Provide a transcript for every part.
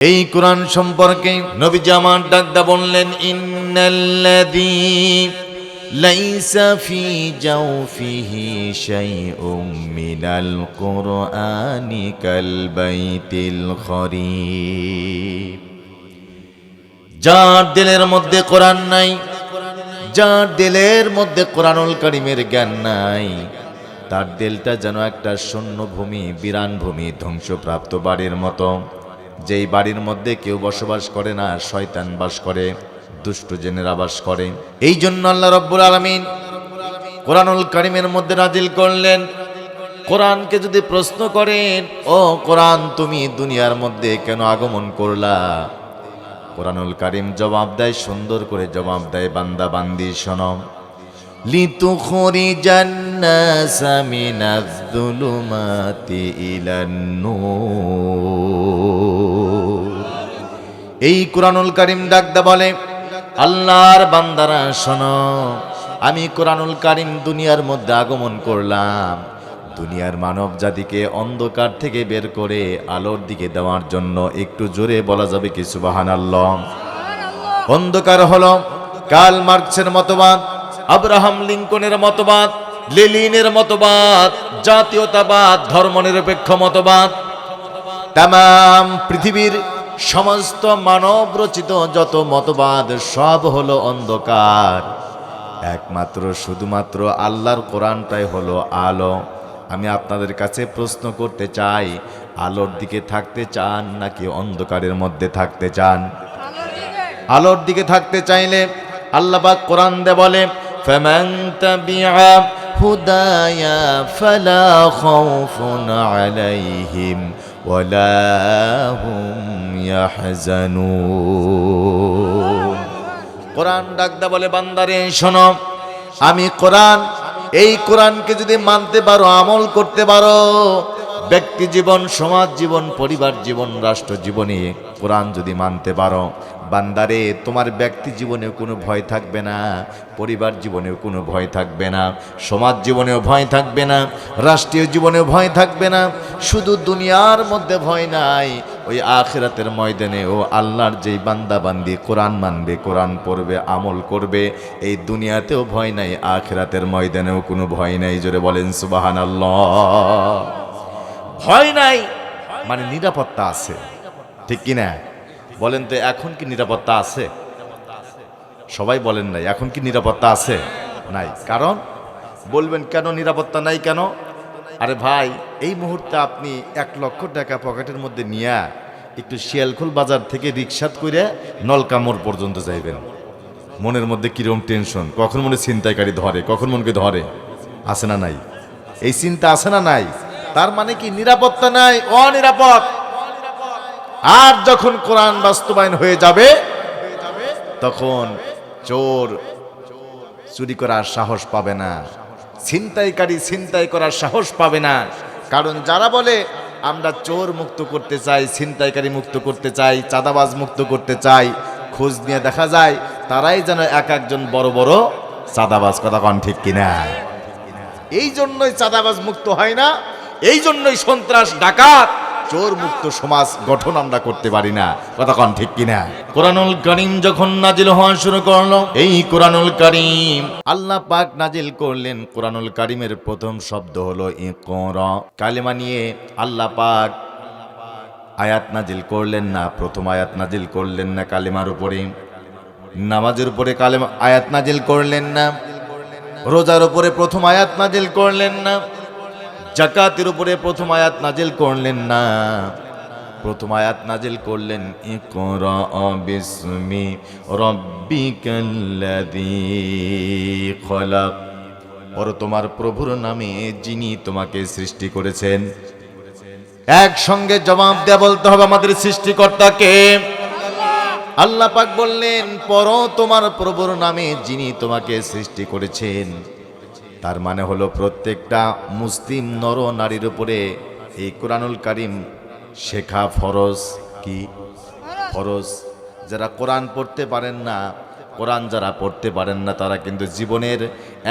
এই কোরআন সম্পর্কে নবীজি আমার ডাকদা বললেন, ইন্নাল্লাযী লাইসা ফি জাওফিহি শাইউম মিনাল কুরআনি কাল বাইতিল খরিব। যার দিলের মধ্যে কোরআন নাই, যার দিলের মধ্যে কোরআনুল কারীমের জ্ঞান নাই, তার দিলটা যেন একটা শূন্য ভূমি, বিরান ভূমি, ধ্বংসপ্রাপ্ত বাড়ির মতো। যেই বাড়ির মধ্যে কেউ বসবাস করে না, শয়তান বাস করে, দুষ্ট জিনেরা বাস করে। এই জন্য আল্লাহ রাব্বুল আলামিন কোরআনুল কারীমের মধ্যে নাজিল করলেন। কোরআনকে যদি প্রশ্ন করেন, ও কোরআন তুমি দুনিয়ার মধ্যে কেন আগমন করলা, কোরআনুল কারীম জবাব দেয়, সুন্দর করে জবাব দেয়, বান্দা বান্দি শোনো। লিতুখরিজান নাসা মিনাজ-যুলুমাতি ইলান-নূর। এই কোরআনুল কারীম ডাকদা বলে, আল্লাহর বান্দারা শোনো, আমি কোরআনুল কারীম দুনিয়ার মধ্যে আগমন করলাম দুনিয়ার মানব জাতিকে অন্ধকার থেকে বের করে আলোর দিকে দেওয়ার জন্য। একটু জোরে বলা যাবে কি সুবহানাল্লাহ? অন্ধকার হলো কার্ল মার্কসের মতবাদ, আব্রাহাম লিঙ্কনের মতবাদ, লেনিনের মতবাদ, জাতীয়তাবাদ, ধর্মনিরপেক্ষ মতবাদ। তামাম পৃথিবীর সমস্ত মানব রচিত যত মতবাদ সব হলো অন্ধকার। একমাত্র শুধুমাত্র আল্লাহর কোরআনটাই হলো আলো। আমি আপনাদের কাছে প্রশ্ন করতে চাই, আলোর দিকে থাকতে চান নাকি অন্ধকারের মধ্যে থাকতে চান? আলোর দিকে থাকতে চাইলে আল্লাহ পাক কোরআন দে বলে, ফামান তাবিআ হুদায়া ফালা খাউফুন আলাইহিম ওয়ালা হুম ইয়াহজানুন। কোরআন ডাকদা বলে, বান্দারে শোনো, আমি কোরআন, এই কোরআনকে যদি মানতে পারো, আমল করতে পারো, ব্যক্তি জীবন, সমাজ জীবন, পরিবার জীবন, রাষ্ট্র জীবনে কোরআন যদি মানতে পারো, বান্দারে তোমার ব্যক্তি জীবনেও কোনো ভয় থাকবে না, পরিবার জীবনেও কোনো ভয় থাকবে না, সমাজ জীবনেও ভয় থাকবে না, রাষ্ট্রীয় জীবনেও ভয় থাকবে না। শুধু দুনিয়ার মধ্যে ভয় নাই, ওই আখিরাতের ময়দানেও আল্লাহর যেই বান্দা বান্দি কোরআন মানবে, কোরআন পড়বে, আমল করবে, এই দুনিয়াতেও ভয় নাই, আখিরাতের ময়দানেও কোনো ভয় নাই। জোরে বলেন সুবহানাল্লাহ। ভয় নাই মানে নিরাপত্তা আছে, ঠিক কিনা? বলেন তো, এখন কি নিরাপত্তা আছে? সবাই বলেন নাই, এখন কি নিরাপত্তা আছে? নাই। কারণ বলবেন কেন নিরাপত্তা নাই কেন? আরে ভাই, এই মুহূর্তে আপনি 1 লক্ষ টাকা পকেটের মধ্যে নিয়ে একটু শিয়ালখোল বাজার থেকে রিক্সাত করে নলকামোড় পর্যন্ত যাইবেন, মনের মধ্যে কিরকম টেনশন, কখন মনে ছিনতাইকারী ধরে, কখন মনকে ধরে, আছে না নাই? এই চিন্তা আছে না নাই? তার মানে কি নিরাপত্তা নাই, অনিরাপদ। আর যখন কোরআন বাস্তবায়ন হয়ে যাবে, তখন চোর চুরি করার সাহস পাবে না, ছিনতাইকারী ছিনতাই করার সাহস পাবে না। কারণ যারা বলে আমরা চোর মুক্ত করতে চাই, ছিনতাইকারী মুক্ত করতে চাই, চাঁদাবাজ মুক্ত করতে চাই, খোঁজ নিয়ে দেখা যায় তারাই যেন একজন বড় বড় চাঁদাবাজ। কথা কন ঠিক কিনা? এই জন্যই চাঁদাবাজ মুক্ত হয় না, এই জন্যই সন্ত্রাস, ডাকাত, চোর মুক্ত সমাজ গঠন আমরা করতে পারি না। কথা কন ঠিক কিনা? কোরআনুল কারীম যখন নাজিল হওয়া শুরু করলো, এই কোরআনুল কারীম আল্লাহ পাক নাজিল করলেন। কোরআনুল কারীমের প্রথম শব্দ হলো ইকরা। কালেমা নিয়ে আল্লাহ পাক আয়াত নাজিল করলেন না, প্রথম আয়াত নাজিল করলেন না কালেমার উপরে। নামাজের উপরে কালেমা আয়াত নাজিল করলেন না, রোজার উপরে প্রথম আয়াত নাজিল করলেন না, যাকাতের উপরে প্রথম আয়াত নাজিল করলেন না। প্রথম আয়াত নাজিল করলেন ইকরা বিসমি রাব্বিকাল্লাযী খলাক। আর তোমার প্রভুর নামে যিনি তোমাকে সৃষ্টি করেছেন। একসঙ্গে জবাব দেয়া বলতে হবে, আমাদের সৃষ্টিকর্তাকে। আল্লাহ পাক বললেন, পড়ো তোমার প্রভুর নামে যিনি তোমাকে সৃষ্টি করেছেন। তার মানে হলো প্রত্যেকটা মুসলিম নর নারীর উপরে এই কোরআনুল কারীম শেখা ফরজ। কি ফরজ? যারা কোরআন পড়তে পারেন না, কোরআন যারা পড়তে পারেন না, তারা কিন্তু জীবনের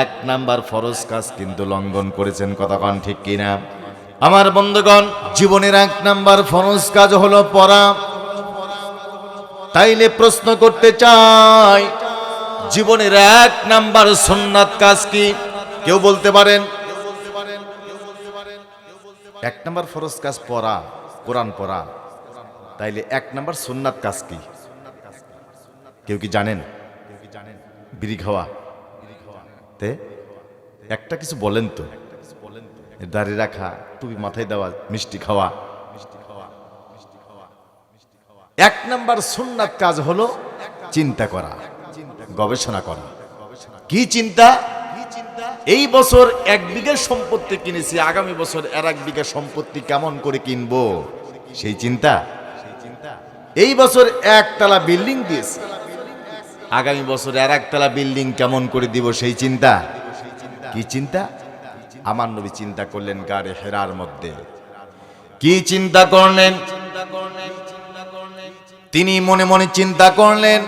1 নাম্বার ফরজ কাজ কিন্তু লঙ্ঘন করেছেন। কথা কন ঠিক কিনা? আমার বন্ধুগণ, জীবনের 1 নাম্বার ফরজ কাজ হলো পড়া। তাইলে প্রশ্ন করতে চাই, জীবনের 1 নাম্বার সুন্নাত কাজ কি? কেউ বলতে পারেন? 1 নাম্বার ফরজ কাজ পড়া, কোরআন পড়া। তাইলে 1 নাম্বার সুন্নাত কাজ কি? কেউ কি জানেন? বিড়ি খাওয়া? তে একটা কিছু বলেন তো। দাড়ি রাখা, টুপি মাথায় দেওয়া, মিষ্টি খাওয়া। 1 নাম্বার সুন্নাত কাজ হলো চিন্তা করা, গবেষণা করা। কি চিন্তা? এই বছর 1 বিঘা সম্পত্তি কিনেছি, আগামী বছর 1 বিঘা সম্পত্তি কেমন করে কিনবো, সেই চিন্তা। এই বছর 1 তলা বিল্ডিং দিয়েছি, আগামী বছর 1 তলা বিল্ডিং কেমন করে দিব, সেই চিন্তা। কি চিন্তা? আমার নবী চিন্তা করলেন গারে হেরার মধ্যে। কি চিন্তা করলেন? তিনি মনে মনে চিন্তা করলেন,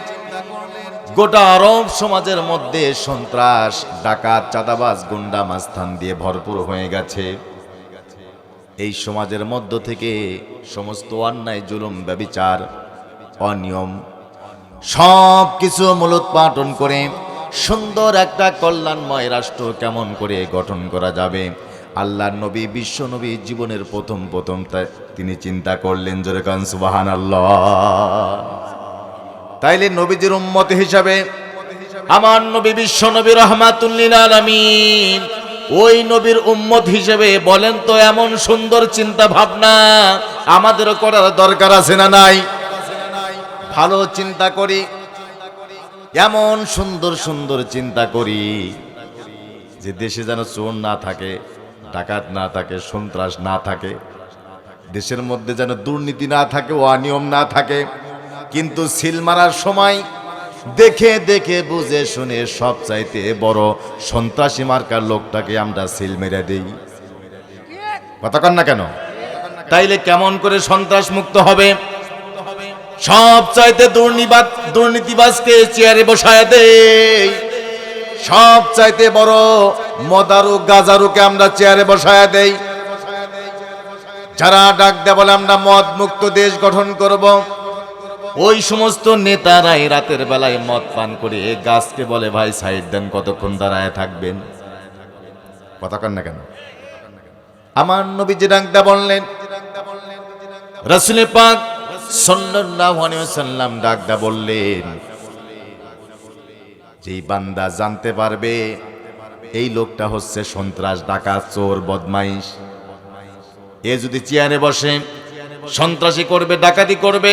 গোটা আরব সমাজের মধ্যে সন্ত্রাস, ডাকাত, চাঁদাবাজ, গুন্ডা মাস্তান দিয়ে ভরপুর হয়ে গেছে। এই সমাজের মধ্য থেকে সমস্ত অন্যায়, জুলুম, ব্যভিচার, অনিয়ম সব কিছু মূলোৎপাটন করে সুন্দর একটা কল্যাণময় রাষ্ট্র কেমন করে গঠন করা যাবে, আল্লাহর নবী, বিশ্ব নবী জীবনের প্রথম তিনি চিন্তা করলেন। জোরে কান সুবহানাল্লাহ। তাইলে নবীজির উম্মত হিসাবে আমার নবী বিশ্ব নবী রাহমাতুল লিল আলামিন, ওই নবীর উম্মত হিসেবে বলেন তো, এমন সুন্দর চিন্তা ভাবনা আমাদেরও করার দরকার আছে না নাই? ভালো চিন্তা করি, এমন সুন্দর সুন্দর চিন্তা করি যে দেশে যেন চোর না থাকে, ডাকাত না থাকে, সন্ত্রাস না থাকে, দেশের মধ্যে যেন দুর্নীতি না থাকে, অনিয়ম না থাকে। কিন্তু সিল মারার সময় দেখে দেখে বুঝে শুনে সব চাইতে বড় সন্ত্রাসী মার্কার লোকটাকে আমরা সিল মেরে দেই। কথা কন না কেন? তাইলে কেমন করে সন্ত্রাস মুক্ত হবে? সব চাইতে দুর্নীতিবাজকে চেয়ারে বসায় দেই, সব চাইতে বড় মদারু গাজারুকে আমরা চেয়ারে বসায় দেই। যারা ডাক দেয় বলে আমরা মদ মুক্ত দেশ গঠন করব, ওই সমস্ত নেতারাই রাতের বেলায় মদ পান করে গাছকে বলে, ভাই সাইড দেন, কতক্ষণ দাঁড়ায় থাকবেন? কথা কন না কেন? আমার নবীজি ডাক দেয় বললেন, রাসূল পাক সাল্লাল্লাহু আলাইহি ওয়াসাল্লাম ডাক দেয় বললেন, যেই বান্দা জানতে পারবে এই লোকটা হচ্ছে সন্ত্রাস, ডাকাত, চোর, বদমাইশ, এ যদি চেয়ারে বসে সন্ত্রাসী করবে, ডাকাতি করবে,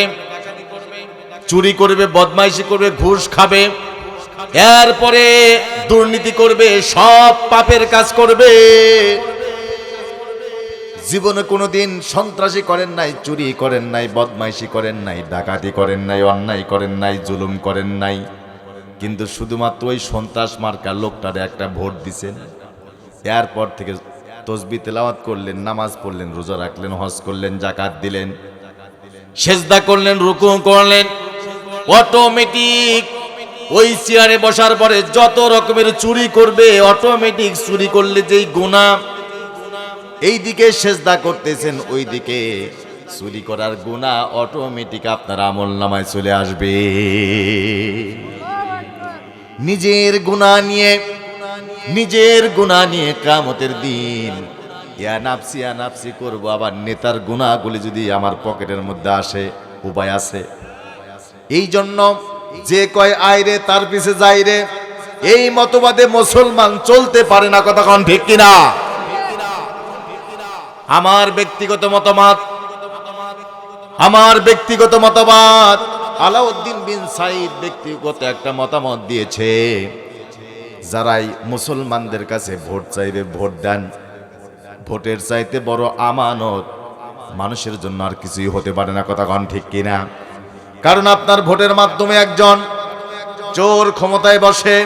চুরি করবে, বদমাইশি করবে, ঘুষ খাবে, এরপরে দুর্নীতি করবে, সব পাপের কাজ করবে, জীবনে কোনোদিন সন্ত্রাসী করেন নাই, চুরি করেন নাই, বদমাইশি করেন নাই, ডাকাতি করেন নাই, অন্যায় করেন নাই, জুলুম করেন নাই, কিন্তু শুধুমাত্র ওই সন্ত্রাস মার্কা লোকটারে একটা ভোট দিছেন, এরপর থেকে তসবিহ তেলাওয়াত করলেন, নামাজ পড়লেন, রোজা রাখলেন, হজ করলেন, যাকাত দিলেন, সেজদা করলেন, রুকু করলেন, অটোমেটিক ওই চেয়ারে বসার পরে যত রকমের চুরি করবে, অটোমেটিক চুরি করলে যেই গুনাহ, এই দিকে সেজদা করতেছেন, ওই দিকে চুরি করার গুনাহ অটোমেটিক আপনার আমলনামায় চলে আসবে। নিজের গুনাহ নিয়ে কিয়ামতের দিন ইয়া নাফসি করবো, আবার নেতার গুনাহগুলি যদি আমার পকেটের মধ্যে আসে, উপায় আছে? এই জন্য যে কয় আইরে তার পিছে যাইরে, এই মতবাদে মুসলমান চলতে পারে না। কথা কোন ঠিক কিনা? আমার ব্যক্তিগত মতবাদ, আলাউদ্দিন বিন সাইদ ব্যক্তিগত একটা মতামত দিয়েছে, যারাই মুসলমানদের কাছে ভোট চাইবে, ভোট দেন, ভোটের চাইতে বড় আমানত মানুষের জন্য আর কিছুই হতে পারে না। কথা কোন ঠিক কিনা? কারণ আপনার ভোটের মাধ্যমে একজন চোর ক্ষমতায় বসে,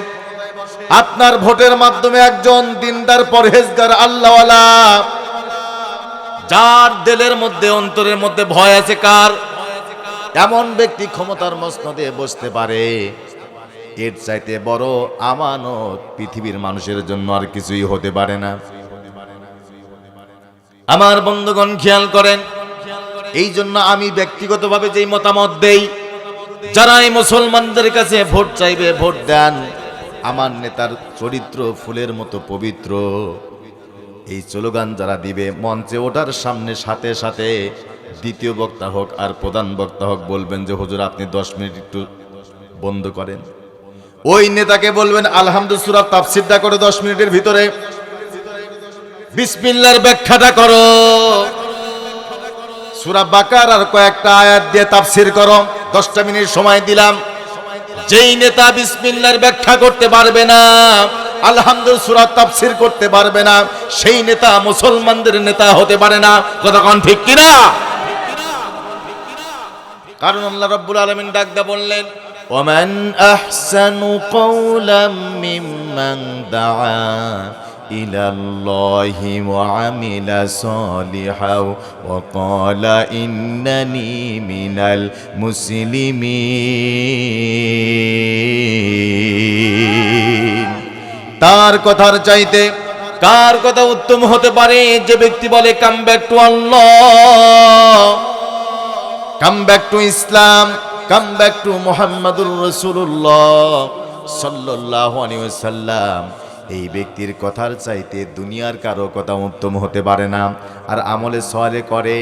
আপনার ভোটের মাধ্যমে একজন দিনদার, পরহেজগার, আল্লাহওয়ালা, যার দিলের মধ্যে, অন্তরের মধ্যে ভয় আছে, কার? এমন ব্যক্তি ক্ষমতার মসনদে বসতে পারে। এর চাইতে বড় আমানত পৃথিবীর মানুষের জন্য আর কিছুই হতে পারে না। আমার বন্ধুগণ খেয়াল করেন, এই জন্য আমি ব্যক্তিগতভাবে যেই মতামত দেই, যারা এই মুসলমানদের কাছে ভোট চাইবে, ভোট দেন, আমার নেতার চরিত্র ফুলের মতো পবিত্র, এই স্লোগান যারা দিবে, মঞ্চে ওঠার সাথে সাথে দ্বিতীয় বক্তা হোক আর প্রধান বক্তা হোক বলবেন যে হুজুর আপনি 10 মিনিট একটু বন্ধ করেন। ওই নেতাকে বলবেন আলহামদুলিল্লাহ সূরা তাফসীরটা করে 10 মিনিটের ভিতরে, বিসমিল্লাহর ব্যাখ্যাটা করো, সূরা বাকারার কয়েকটা আয়াত দিয়ে তাফসীর করো, 10টা মিনিট সময় দিলাম। যেই নেতা বিসমিল্লাহর ব্যাখ্যা করতে পারবে না, আলহামদুলিল্লাহ সূরা তাফসীর করতে পারবে না, সেই নেতা মুসলমানদের নেতা হতে পারে না। কথা কোন ঠিক কিনা? কারণ আল্লাহ রাব্বুল আলামিন ডাকদা বললেন, ওমান আহসানু কওলাম মিম্মান দাআ ইলাল্লাহি ওয়া আমিলা সলিহাও ওয়া ক্বালা ইন্নানি মিনাল মুসলিমিন। তার কথার চাইতে কার কথা উত্তম হতে পারে? যে ব্যক্তি বলে come back to Allah, come back to Islam, come back to মুহাম্মাদুর রাসূলুল্লাহ সাল্লাল্লাহু আলাইহি ওয়াসাল্লাম। এই ব্যক্তির কথার চাইতে দুনিয়ার কারো কথা উত্তম হতে পারে না। আর আমলে সওয়ালে করে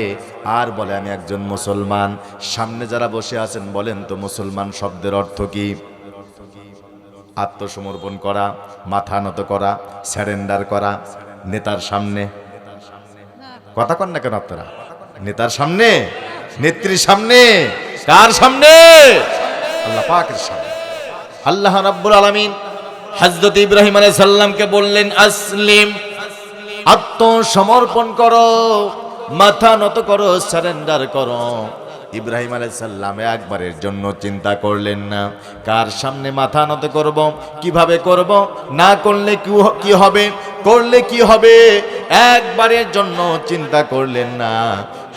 আর বলে আমি একজন মুসলমান। সামনে যারা বসে আছেন বলেন তো মুসলমান শব্দের অর্থ কি? আত্মসমর্পণ করা, মাথা নত করা, স্যারেন্ডার করা। নেতার সামনে কথা কন না কেন আপনারা? নেতার সামনে, নেত্রীর সামনে, কার সামনে? আল্লাহ পাকের সামনে। আল্লাহ রাব্বুল আলামিন হযরত ইব্রাহিম আলাইহিস সালামকে বললেন আসলিম, আত্মসমর্পণ করো, মাথা নত করো, সারেন্ডার করো। ইব্রাহিম আলাইহিস সালাম একবারের জন্য চিন্তা করলেন না কার সামনে মাথা নত করব, কিভাবে করব, না করলে কি হবে, করলে কি হবে, একবারের জন্য চিন্তা করলেন না।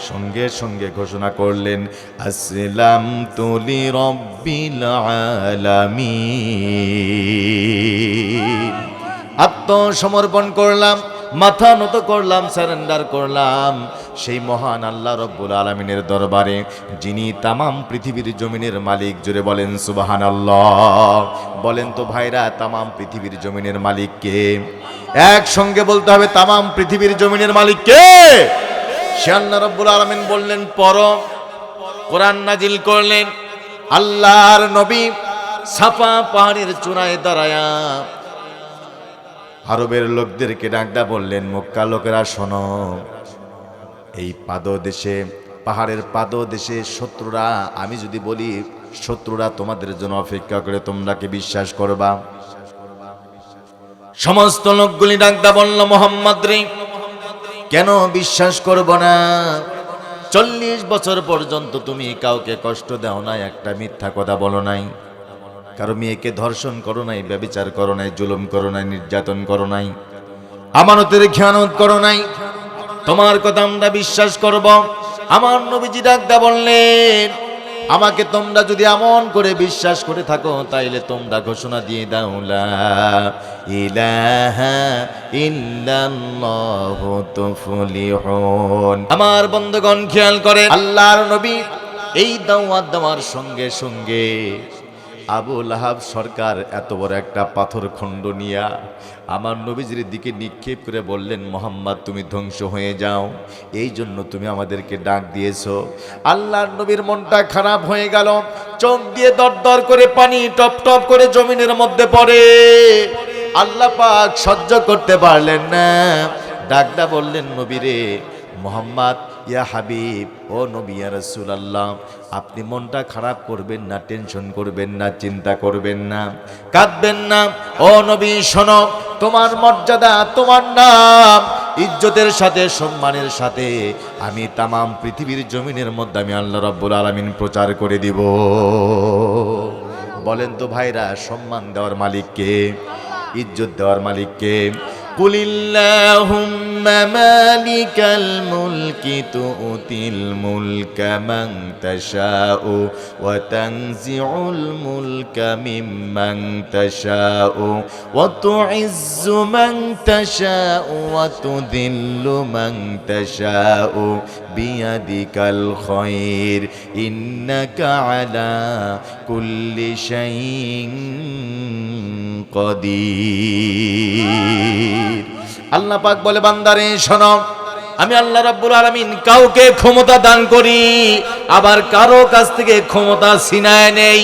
সঙ্গে সঙ্গে ঘোষণা করলেন আসলামতু লিরাব্বিল আলামিন। আত্মসমর্পণ করলাম, মাথা নত করলাম, সারেন্ডার করলাম সেই মহান আল্লাহ রব্বুল আলামিনের দরবারে, যিনি তামাম পৃথিবীর জমিনের মালিক। জোরে বলেন সুবহানাল্লাহ। বলেন তো ভাইরা, তামাম পৃথিবীর জমিনের মালিক কে? একসঙ্গে বলতে হবে, তামাম পৃথিবীর জমিনের মালিক কে? সে আল্লাহ রব্বুল আলামিন বললেন পড়ো। কোরআন নাজিল করলেন। আল্লাহর নবী সাফা পাহাড়ের চূড়ায় দাঁড়ায়া আরবের লোকদেরকে ডাকদা বললেন, মক্কা লোকেরা শোনো, এই পাদদেশে, পাহাড়ের পাদদেশে শত্রুরা, আমি যদি বলি শত্রুরা তোমাদের জন্য অপেক্ষা করে, তোমরা কি বিশ্বাস করবা? সমস্ত লোকগুলি ডাকদা বলল, মুহাম্মদ রে কেন বিশ্বাস করব না? 40 বছর পর্যন্ত তুমি কাউকে কষ্ট দাও নাই, একটা মিথ্যা কথা বলো নাই, কারো মেয়েকে ধর্ষণ করো নাই, ব্যভিচার করো নাই, জুলুম করো নাই, নির্যাতন করো নাই, আমানতের খেয়ানত করো নাই, তোমার কথা আমরা বিশ্বাস করব। আমার নবীজি ডাকদা বললেন, আমাকে তোমরা যদি এমন করে বিশ্বাস করে থাকো তাইলে তোমরা ঘোষণা দিয়ে দাও লা ইলাহা ইল্লাল্লাহু তুফলিহুন। আমার বন্ধুগণ খেয়াল করে, আল্লাহর নবী এই দাওয়াত দেওয়ার সঙ্গে সঙ্গে আবু লাহাব সরকার এত বড় একটা পাথর খণ্ড নিয়া আমার নবীজির দিকে নিক্ষেপ করে বললেন, মুহাম্মদ তুমি ধ্বংস হয়ে যাও, এই জন্য তুমি আমাদেরকে ডাক দিয়েছো। আল্লাহর নবীর মনটা খারাপ হয়ে গেল, চোখ দিয়ে দরদর করে পানি টপ টপ করে জমিনের মধ্যে পড়ে। আল্লাহ পাক সহ্য করতে পারলেন না, ডাকদা বললেন, নবীরে মুহাম্মদ, ইয়া হাবিব, ও নবী ইয়া রাসূলুল্লাহ, আপনি মনটা খারাপ করবেন না, টেনশন করবেন না, চিন্তা করবেন না, কাঁদবেন না। ও নবী শোনো, তোমার মর্যাদা, তোমার নাম ইজ্জতের সাথে, সম্মানের সাথে আমি তামাম পৃথিবীর জমিনের মধ্যে আমি আল্লাহ রাব্বুল আলামিন প্রচার করে দিব। বলেন তো ভাইরা, সম্মান দেওয়ার মালিক কে? ইজ্জত দেওয়ার মালিক কে? কুলিল্লাহুম্মা মালিকাল মুলকি তুতিল মুলকা মান তাশাউ ওয়া তানজিউল মুলকা মিম্মান তাশাউ ওয়া তুইজ্জু মান তাশাউ ওয়া তুযিল্লু মান তাশাউ বিয়াদিকাল খায়র ইন্নাকা আলা কুল্লি শাইইন কাদির। আল্লাহ পাক বলে বান্দারে শোনো, আমি আল্লাহ রাব্বুল আলামিন কাউকে ক্ষমতা দান করি, আবার কারো কাছ থেকে ক্ষমতা ছিনায় নেই।